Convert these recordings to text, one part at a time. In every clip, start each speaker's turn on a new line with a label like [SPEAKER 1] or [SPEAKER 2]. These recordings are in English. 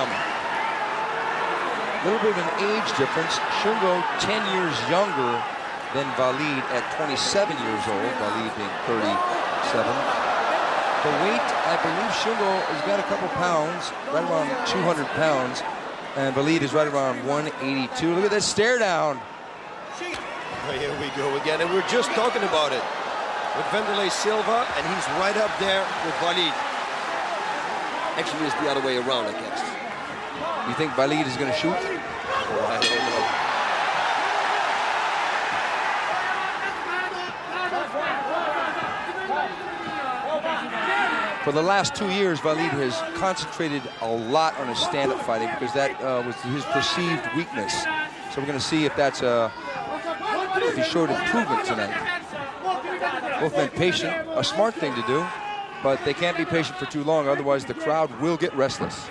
[SPEAKER 1] Ohyama. A little bit of an age difference. Syungo 10 years younger than Wallid at 27 years old, Wallid being 37. The weight, I believe Syungo has got a couple pounds, right around 200 pounds, and Wallid is right around 182. Look at this stare down.
[SPEAKER 2] Oh, here we go again, and we're just talking about it with Wanderlei Silva, and he's right up there with Wallid. Actually, it's the other way around, I guess.
[SPEAKER 1] You think Wallid is going to shoot?
[SPEAKER 2] Oh, I don't know.
[SPEAKER 1] For the last 2 years, Wallid has concentrated a lot on his stand-up fighting because that was his perceived weakness. So we're going to see if that's if he showed improvement tonight. Both men patient, a smart thing to do, but they can't be patient for too long, otherwise the crowd will get restless.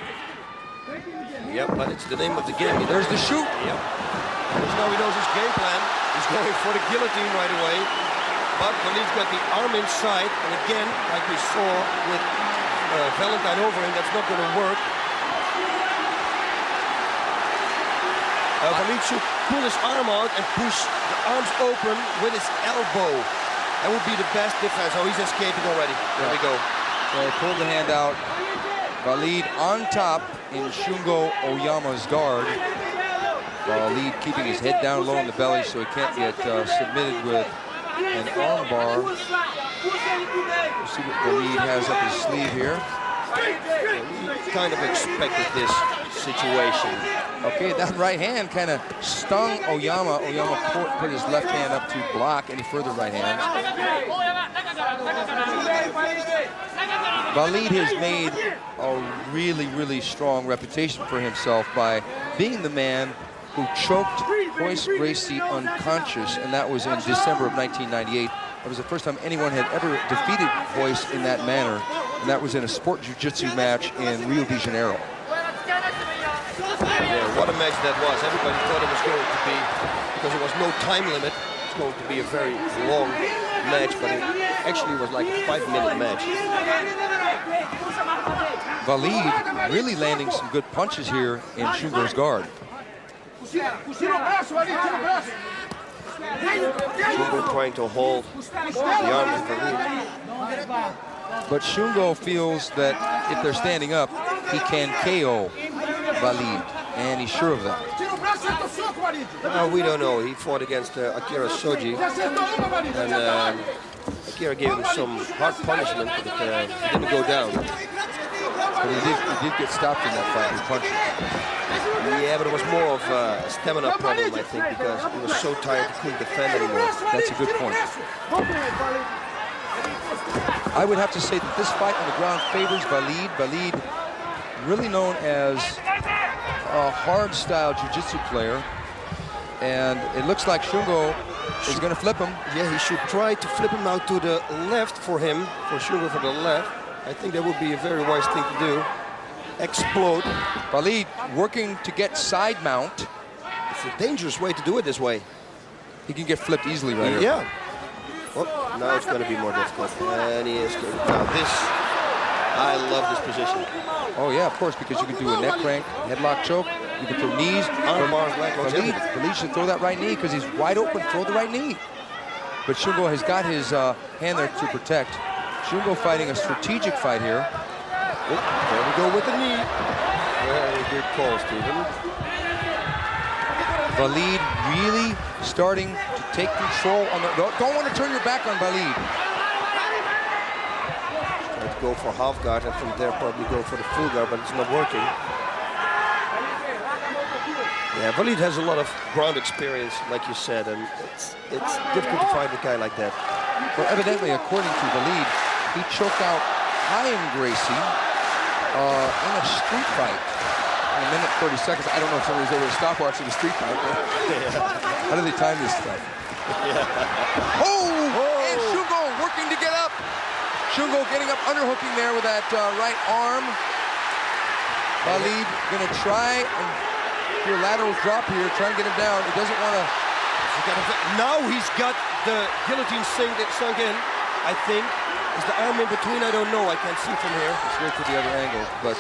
[SPEAKER 2] Yep, but it's the name of the game.
[SPEAKER 1] There's the shoot.
[SPEAKER 2] Yep. Now he knows his game plan. He's going for the guillotine right away. But Wallid's got the arm inside, and again, like we saw with Valentine over him, that's not going to work. Wallid should pull his arm out and push the arms open with his elbow. That would be the best defense. Oh, he's escaping already. There we go.
[SPEAKER 1] So he pulled the hand out. Wallid on top in Syungo Ohyama's guard. Wallid keeping his head down low in the belly so he can't get submitted with an arm bar. We'll see what Wallid has up his sleeve here.
[SPEAKER 2] We kind of expected this situation.
[SPEAKER 1] Okay, that right hand kind of stung Ohyama. Ohyama put his left hand up to block any further right hands. Wallid has made a really, really strong reputation for himself by being the man who choked Royce Gracie unconscious, and that was in December of 1998. That was the first time anyone had ever defeated Royce in that manner, and that was in a sport jiu-jitsu match in Rio de Janeiro.
[SPEAKER 2] Yeah, what a match that was. Everybody thought it was going to be, because there was no time limit, it's going to be a very long match, but it actually was like a 5-minute match.
[SPEAKER 1] Wallid really landing some good punches here in Syungo's guard.
[SPEAKER 2] Syungo trying to hold the arms of Wallid.
[SPEAKER 1] But Syungo feels that if they're standing up, he can KO Wallid, and he's sure of that.
[SPEAKER 2] We don't know. He fought against Akira Shoji, and Akira gave him some hard punishment, but it didn't go down.
[SPEAKER 1] But he did get stopped in that fight with punches.
[SPEAKER 2] Yeah, but it was more of a stamina problem, I think, because he was so tired he couldn't defend anymore.
[SPEAKER 1] That's a good point. I would have to say that this fight on the ground favors Wallid. Wallid, really known as a hard-style jiu-jitsu player, and it looks like Syungo is going to flip him.
[SPEAKER 2] Yeah, he should try to flip him out to the left for him, for Syungo for the left. I think that would be a very wise thing to do. Explode.
[SPEAKER 1] Wallid working to get side mount.
[SPEAKER 2] It's a dangerous way to do it this way.
[SPEAKER 1] He can get flipped easily right here.
[SPEAKER 2] Yeah. Well, now it's going to be more difficult. And he is good. Now this, I love this position.
[SPEAKER 1] Oh yeah, of course, because you can do a neck crank, headlock choke. You can throw knees.
[SPEAKER 2] Arm bars, leg locks,
[SPEAKER 1] Wallid should throw that right knee because he's wide open. Throw the right knee. But Syungo has got his hand there to protect. Syungo fighting a strategic fight here.
[SPEAKER 2] Oh, there we go with the knee. Very good call, Stephen.
[SPEAKER 1] Wallid really starting to take control on the... Don't want to turn your back on Wallid.
[SPEAKER 2] Try to go for half guard and from there probably go for the full guard, but it's not working. Yeah, Wallid has a lot of ground experience, like you said, and it's difficult to find a guy like that.
[SPEAKER 1] Well, evidently, according to Wallid, he choked out Chaim Gracie in a street fight in a minute 30 seconds. I don't know if somebody's over a stopwatch in a street fight. But how do they time this stuff? Yeah. And Syungo working to get up. Syungo getting up, underhooking there with that right arm. Wallid gonna try and do a lateral drop here, try and get him down. He doesn't want to.
[SPEAKER 2] Now he's got the guillotine sunk in, I think. Is the arm in between? I don't know. I can't see from here.
[SPEAKER 1] Let's go to the other angle. But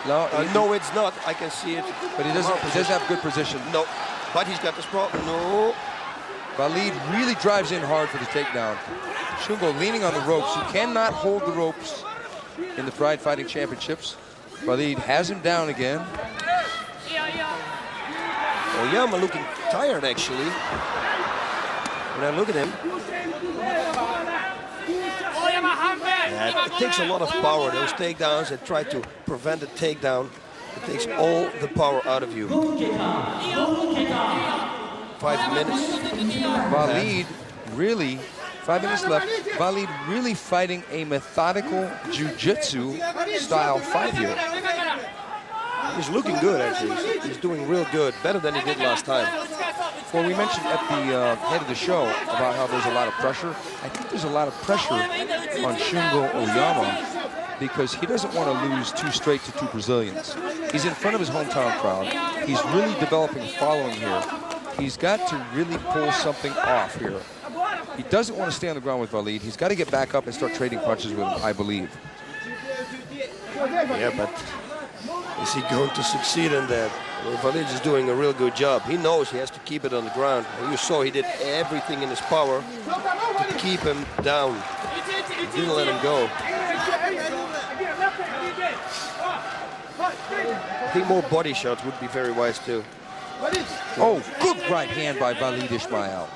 [SPEAKER 1] No,
[SPEAKER 2] no, it's not. I can see it.
[SPEAKER 1] But he doesn't have good position.
[SPEAKER 2] No, but he's got the sprawl. No.
[SPEAKER 1] Wallid really drives in hard for the takedown. Syungo leaning on the ropes. He cannot hold the ropes in the Pride Fighting Championships. Wallid has him down again.
[SPEAKER 2] Ohyama looking tired, actually. When I look at him, it takes a lot of power, those takedowns, and try to prevent a takedown. It takes all the power out of you. 5 minutes.
[SPEAKER 1] Wallid really, 5 minutes left. Wallid really fighting a methodical jiu-jitsu style fight here.
[SPEAKER 2] He's looking good, actually. He's doing real good, better than he did last time.
[SPEAKER 1] Well, we mentioned at the head of the show about how there's a lot of pressure. I think there's a lot of pressure on Syungo Ohyama because he doesn't want to lose 2 straight to 2 Brazilians. He's in front of his hometown crowd. He's really developing a following here. He's got to really pull something off here. He doesn't want to stay on the ground with Wallid. He's got to get back up and start trading punches with him, I believe.
[SPEAKER 2] Yeah, but is he going to succeed in that? Well, Wallid is doing a real good job. He knows he has to keep it on the ground. And you saw he did everything in his power to keep him down. He didn't let him go. I think more body shots would be very wise too.
[SPEAKER 1] Oh, good right hand by Wallid Ismail.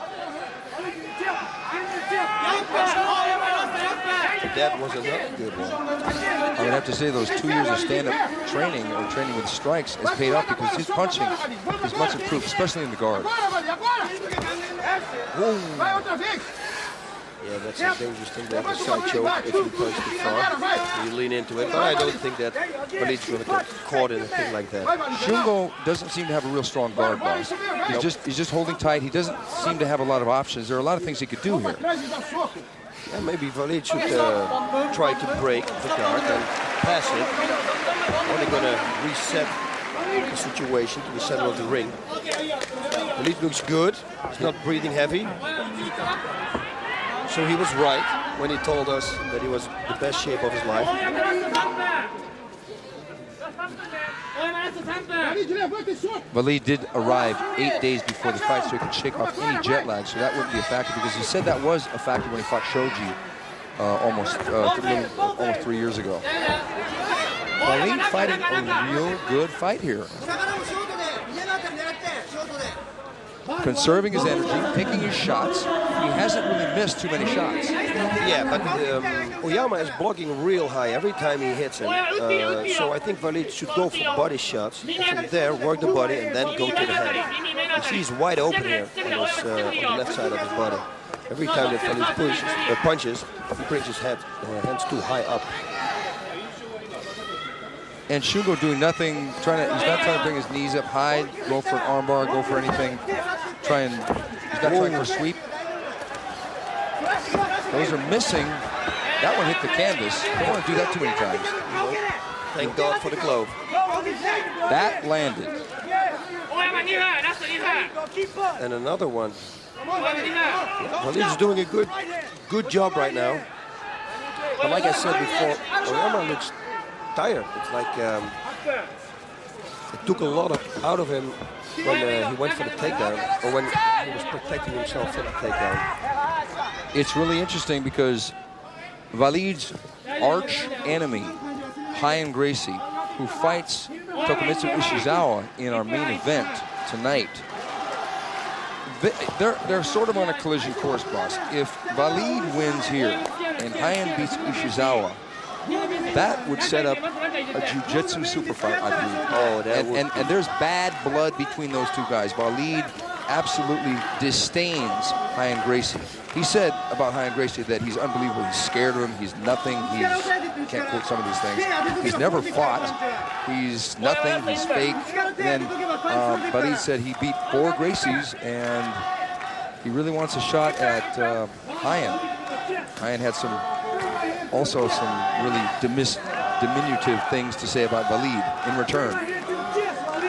[SPEAKER 2] That was another good one.
[SPEAKER 1] I would have to say those 2 years of stand-up training or training with strikes has paid off because his punching is much improved, especially in the guard.
[SPEAKER 2] Whoa. Yeah, that's a dangerous thing to have a side choke if you punch too far. You lean into it, but I don't think that Wallid's going to get caught in a thing like that.
[SPEAKER 1] Syungo doesn't seem to have a real strong guard, boss. He's just holding tight. He doesn't seem to have a lot of options. There are a lot of things he could do here.
[SPEAKER 2] Yeah, maybe Wallid should try to break the guard and pass it. Or they're going to reset the situation to the center of the ring. Wallid looks good. He's not breathing heavy. So he was right when he told us that he was the best shape of his life.
[SPEAKER 1] Wallid did arrive 8 days before the fight, so he could shake off any jet lag, so that wouldn't be a factor, because he said that was a factor when he fought Shoji almost 3 years ago. Wallid fighting a real good fight here. Conserving his energy, picking his shots. He hasn't really missed too many shots.
[SPEAKER 2] Yeah, but Ohyama is blocking real high every time he hits him. So I think Wallid should go for body shots. From there, work the body and then go to the head. You see he's wide open here on the left side of his body. Every time that Wallid punches, he brings his hands too high up.
[SPEAKER 1] And Syungo doing nothing, he's not trying to bring his knees up high, go for an armbar, go for anything. He's not trying for a sweep. Those are missing. That one hit the canvas. Don't want to do that too many times.
[SPEAKER 2] Thank God for the glove.
[SPEAKER 1] That landed.
[SPEAKER 2] And another one. Wallid's doing a good job right now. But like I said before, Ohyama looks tired. It's like it took a lot out of him when he went for the takedown, or when he was protecting himself for the takedown.
[SPEAKER 1] It's really interesting because Wallid's arch enemy, Ryan Gracie, who fights Tokumitsu Ishizawa in our main event tonight, they're sort of on a collision course, boss. If Wallid wins here and Ryan beats Ishizawa, that would set up a jiu-jitsu super fight, I believe.
[SPEAKER 2] Oh, that would.
[SPEAKER 1] And there's bad blood between those two guys. Wallid absolutely disdains Ryan Gracie. He said about Ryan Gracie that he's unbelievable. He's scared of him. He's nothing. You can't quote some of these things. He's never fought. He's nothing. He's fake. And then Wallid said he beat 4 Gracies, and he really wants a shot at Ryan. Ryan had also some really diminutive things to say about Wallid in return.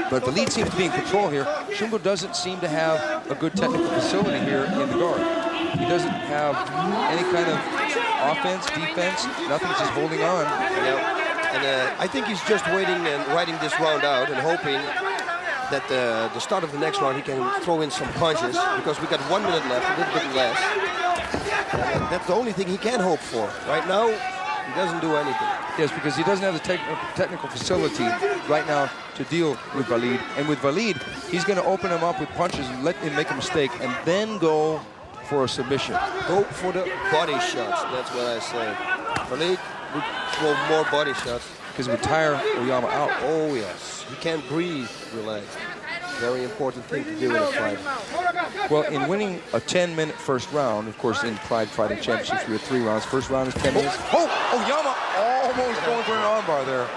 [SPEAKER 1] But Wallid seems to be in control here. Syungo doesn't seem to have a good technical facility here in the guard. He doesn't have any kind of offense, defense, nothing's just holding on.
[SPEAKER 2] Yeah. And I think he's just waiting and riding this round out and hoping that the start of the next round he can throw in some punches, because we got 1 minute left, a little bit less. That's the only thing he can hope for. Right now, he doesn't do anything.
[SPEAKER 1] Yes, because he doesn't have the technical facility right now to deal with Wallid. And with Wallid, he's going to open him up with punches and let him make a mistake and then go for a submission.
[SPEAKER 2] Go for the body shots, that's what I say. Wallid would throw more body shots.
[SPEAKER 1] Because it would tire Ohyama out.
[SPEAKER 2] Oh, yes. He can't breathe relaxed. Very important thing to do in a fight.
[SPEAKER 1] Well, in winning a 10-minute first round, of course, in Pride Fighting Championships, we have 3 rounds. First round is 10 minutes. Oh, Ohyama almost going for an armbar there.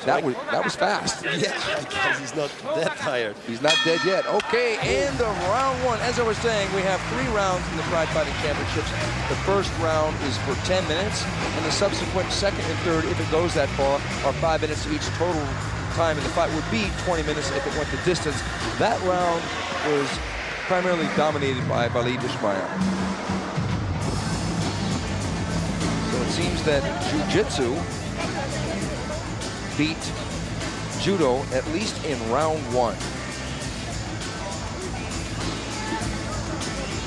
[SPEAKER 1] That was fast.
[SPEAKER 2] Yeah, because he's not that tired.
[SPEAKER 1] He's not dead yet. Okay, and the round 1. As I was saying, we have 3 rounds in the Pride Fighting Championships. The first round is for 10 minutes, and the subsequent second and third, if it goes that far, are 5 minutes each. Total time in the fight would be 20 minutes if it went the distance. That round was primarily dominated by Wallid Ismail. So it seems that jiu-jitsu beat judo at least in round 1.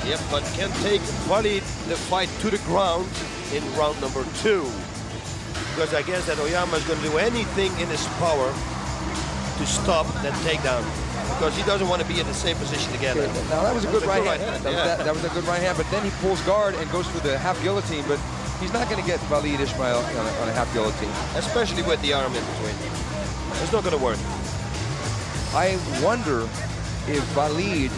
[SPEAKER 2] Yep, but can take Wallid the fight to the ground in round number 2. Because I guess that Ohyama is going to do anything in his power to stop that takedown. Because he doesn't want to be in the same position again.
[SPEAKER 1] Okay, now that was a good right hand. That was a good right hand, but then he pulls guard and goes for the half guillotine, but he's not going to get Wallid Ismail on a half guillotine.
[SPEAKER 2] Especially with the arm in between. It's not going to work.
[SPEAKER 1] I wonder if Wallid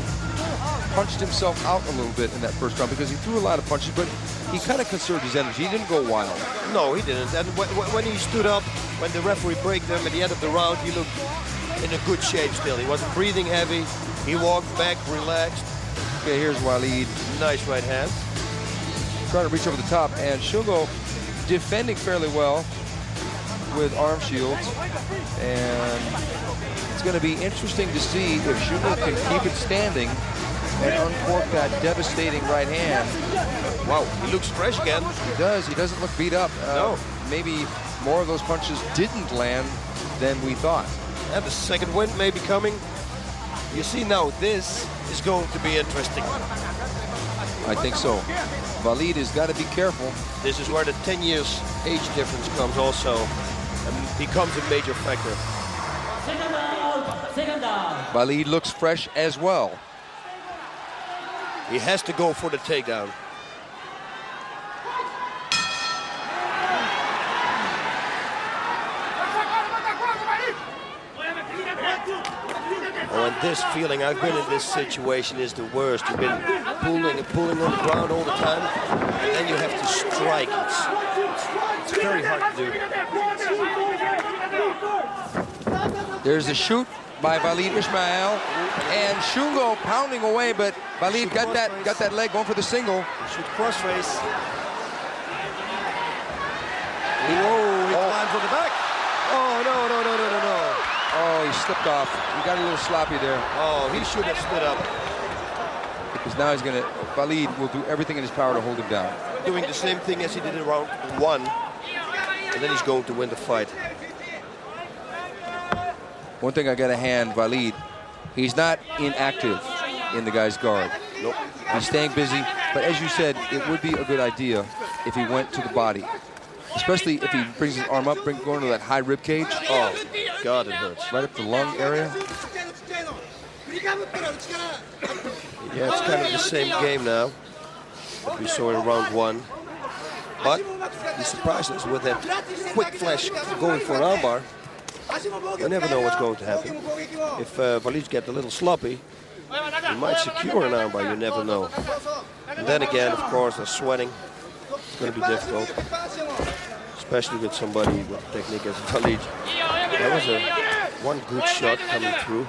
[SPEAKER 1] punched himself out a little bit in that first round, because he threw a lot of punches, but he kind of conserved his energy. He didn't go wild.
[SPEAKER 2] No, he didn't. And when he stood up, when the referee broke him at the end of the round, he looked in a good shape still. He wasn't breathing heavy. He walked back, relaxed.
[SPEAKER 1] Okay, here's Wallid.
[SPEAKER 2] Nice right hand.
[SPEAKER 1] Trying to reach over the top, and Syungo defending fairly well with arm shields. And it's going to be interesting to see if Syungo can keep it standing and uncork that devastating right hand.
[SPEAKER 2] Wow, he looks fresh again.
[SPEAKER 1] He does. He doesn't look beat up.
[SPEAKER 2] No.
[SPEAKER 1] Maybe more of those punches didn't land than we thought.
[SPEAKER 2] And the second wind may be coming. You see now, this is going to be interesting.
[SPEAKER 1] I think so. Wallid has got to be careful.
[SPEAKER 2] This is where the 10 years age difference comes also and becomes a major factor.
[SPEAKER 1] Wallid looks fresh as well.
[SPEAKER 2] He has to go for the takedown. Oh, and this feeling, I've been in this situation, is the worst. You've been pulling and pulling on the ground all the time, and then you have to strike. It's very hard to do.
[SPEAKER 1] There's a shoot by Wallid Ismail, and Syungo pounding away, but Wallid got that leg going for the single.
[SPEAKER 2] Shoot crossface. Whoa, he climbs on the back. Oh, no.
[SPEAKER 1] Oh, he slipped off. He got a little sloppy there.
[SPEAKER 2] Oh, he should have stood up.
[SPEAKER 1] Because now Wallid will do everything in his power to hold him down.
[SPEAKER 2] Doing the same thing as he did in round 1, and then he's going to win the fight.
[SPEAKER 1] One thing I got to hand Wallid, he's not inactive in the guy's guard.
[SPEAKER 2] Nope.
[SPEAKER 1] He's staying busy, but as you said, it would be a good idea if he went to the body. Especially if he brings his arm up, going to that high rib cage.
[SPEAKER 2] Oh, God, it hurts.
[SPEAKER 1] Right up the lung area.
[SPEAKER 2] Yeah, it's kind of the same game now that we saw in round 1. But he surprised us with that quick flash going for an armbar. You never know what's going to happen. If Wallid gets a little sloppy, he might secure an armbar, you never know. And then again, of course, the sweating. It's going to be difficult, especially with somebody with technique as Wallid. That was one good shot coming through.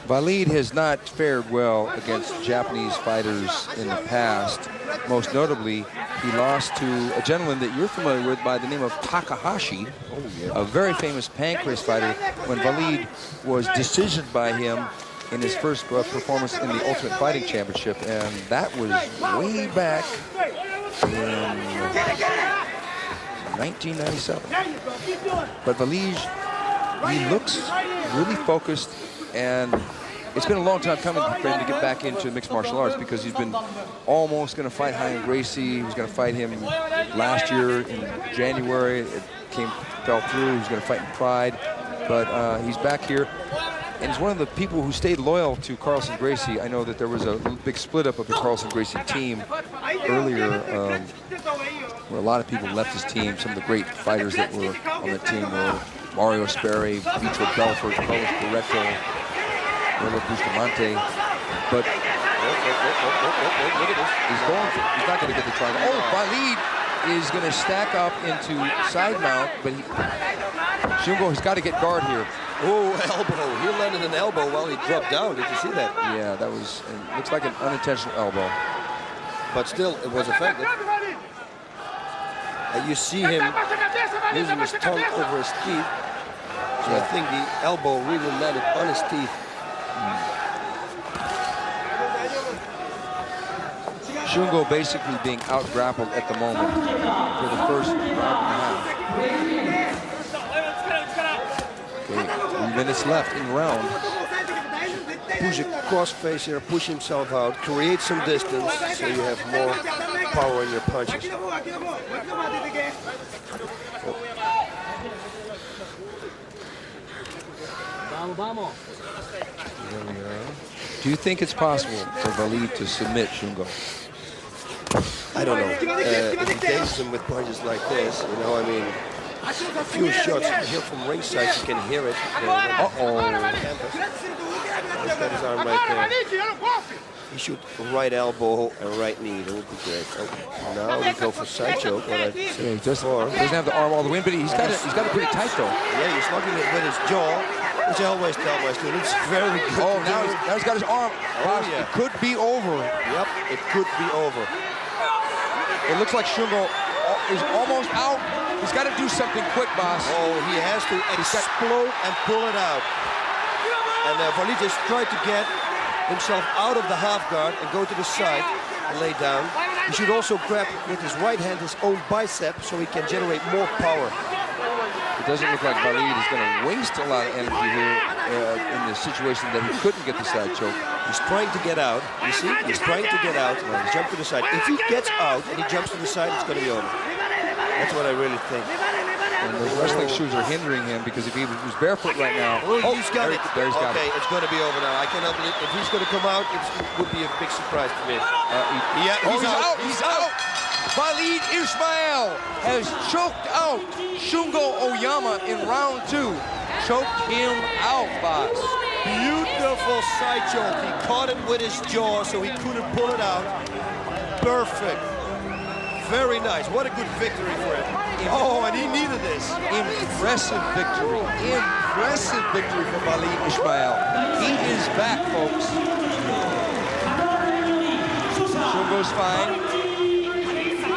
[SPEAKER 1] Wallid has not fared well against Japanese fighters in the past. Most notably, he lost to a gentleman that you're familiar with by the name of Takahashi, a very famous pancrase fighter, when Wallid was decisioned by him in his first performance in the Ultimate Fighting Championship, and that was way back 1997. But Wallid, he looks really focused, and it's been a long time coming for him to get back into mixed martial arts because he's been almost going to fight Ryan Gracie. He was going to fight him last year in January. It fell through. He was going to fight in Pride, but he's back here. And he's one of the people who stayed loyal to Carlson Gracie. I know that there was a big split up of the Carlson Gracie team earlier, where a lot of people left his team. Some of the great fighters that were on the team were Mario Sperry, Vito Belfort, Carlos Barreto, Rolo Bustamante. But he's not going to get the triangle. Oh, Wallid is going to stack up into side mount, but Syungo has got to get guard here.
[SPEAKER 2] Oh, elbow. He landed an elbow while he dropped down. Did you see that?
[SPEAKER 1] Yeah, that was, it looks like an unintentional elbow.
[SPEAKER 2] But still, it was effective. And you see him using his tongue over his teeth. So I think the elbow really landed on his teeth.
[SPEAKER 1] Syungo basically being out-grappled at the moment for the first round and a half. Okay, 3 minutes left in the round.
[SPEAKER 2] Push a cross-face here, push himself out, create some distance so you have more power in your punches.
[SPEAKER 1] Do you think it's possible for Wallid to submit Syungo?
[SPEAKER 2] I don't know. If he dazes him with punches like this, you know, I mean, a few shots here from ringside, you can hear it.
[SPEAKER 1] Uh-oh.
[SPEAKER 2] He's got his arm right there. He should right elbow and right knee. That would be great. Oh, now we go for side choke.
[SPEAKER 1] Yeah, he doesn't have the arm all the way in, but he's got it pretty tight though.
[SPEAKER 2] Yeah, he's locking it with his jaw, which I always tell my students. Very good.
[SPEAKER 1] Oh, now he's got his arm.
[SPEAKER 2] Oh, yeah.
[SPEAKER 1] It could be over.
[SPEAKER 2] Yep, it could be over.
[SPEAKER 1] It looks like Syungo is almost out. He's got to do something quick, boss.
[SPEAKER 2] Oh, he has to explode and pull it out. And Wallid just tried to get himself out of the half guard and go to the side and lay down. He should also grab with his right hand his own bicep so he can generate more power.
[SPEAKER 1] It doesn't look like Wallid is going to waste a lot of energy here in the situation that he couldn't get the side choke.
[SPEAKER 2] He's trying to get out. You see? He's trying to get out. He's jump to the side. If he gets out and he jumps to the side, it's going to be over. That's what I really think.
[SPEAKER 1] And those wrestling shoes are hindering him because if he was barefoot right now,
[SPEAKER 2] he's got it.
[SPEAKER 1] There he's got it.
[SPEAKER 2] Okay, it's going to be over now. I cannot believe if he's going to come out, it would be a big surprise to me.
[SPEAKER 1] He's out. He's out. Wallid Ismail has choked out Syungo Ohyama in round 2. Choked him out, boss.
[SPEAKER 2] Beautiful side choke. He caught it with his jaw so he couldn't pull it out. Perfect. Very nice. What a good victory for him. Oh, and he needed this.
[SPEAKER 1] Impressive victory. Impressive victory for Wallid Ismail. He is back, folks. Syungo's fine.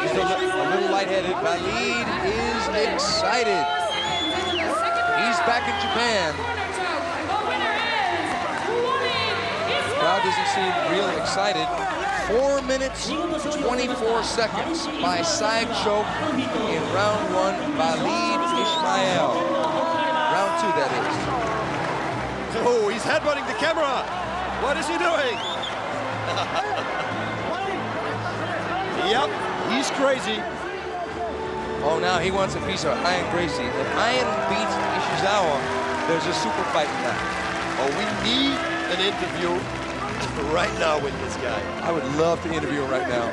[SPEAKER 1] He's a little lightheaded. Wallid is excited. He's back in Japan. The crowd doesn't seem real excited. 4 minutes, 24 seconds by side choke in round 1, Wallid Ismail. Round 2, that is.
[SPEAKER 2] Oh, he's headbutting the camera. What is he doing? Yep, he's crazy.
[SPEAKER 1] Oh, now he wants a piece of Ryan Gracie. If Ryan beats Ishizawa, there's a super fight in that.
[SPEAKER 2] Oh, we need an interview right now with this guy.
[SPEAKER 1] I would love to interview him right now.